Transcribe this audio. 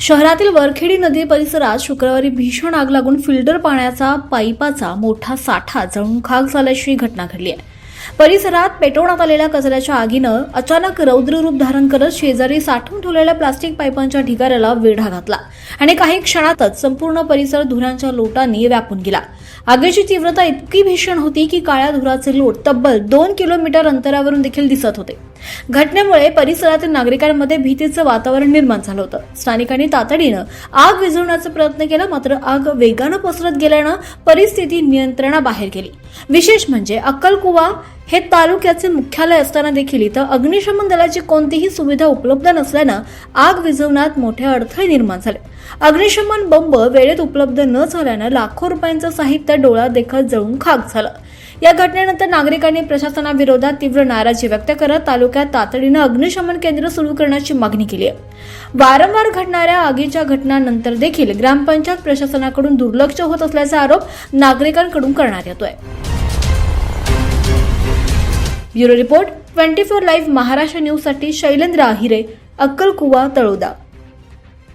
शहरातील वरखेडी नदी परिसरात शुक्रवारी भीषण आग लागून फिल्टर पाण्याचा पाईपाचा मोठा साठा जळून खाक झाल्याची घटना घडली आहे। परिसरात पेटवण्यात आलेल्या कचऱ्याच्या आगीनं अचानक रौद्र रूप धारण करत शेजारी साठवून ठेवलेल्या प्लास्टिक पाईपांच्या ढिगाऱ्याला वेढा घातला आणि काही क्षणातच संपूर्ण परिसर धुरांच्या लोटांनी व्यापून गेला। आगीची तीव्रता इतकी भीषण होती की काळ्या धुराचे लोट तब्बल 2 किलोमीटर अंतरावरून देखील दिसत होते। घटनेमुळे परिसरातील नागरिकांमध्ये भीतीचं वातावरण निर्माण झालं होतं। स्थानिकांनी तातडीनं आग विझवण्याचा प्रयत्न केला, मात्र आग वेगानं पसरत गेल्यानं परिस्थिती नियंत्रणाबाहेर गेली। विशेष म्हणजे अक्कलकुवा हे तालुक्याचे मुख्यालय असताना देखील इथं अग्निशमन दलाची कोणतीही सुविधा उपलब्ध नसल्यानं आग विझवण्यात मोठे अडथळे निर्माण झाले। अग्निशमन बंब वेळेत उपलब्ध न झाल्यानं लाखो रुपयांचं साहित्य डोळ्यादेखत जळून खाक झालं। या घटनेनंतर नागरिकांनी प्रशासनाविरोधात तीव्र नाराजी व्यक्त करत तालुक्यात तातडीनं अग्निशमन केंद्र सुरू करण्याची मागणी केली आहे। वारंवार घडणाऱ्या आगीच्या घटनांनंतर देखील ग्रामपंचायत प्रशासनाकडून दुर्लक्ष होत असल्याचा आरोप नागरिकांकडून करण्यात येतोय। Bureau report 24 live Maharashtra news साठी शैलेंद्र आहिरे, अक्कलकुवा, तळोदा।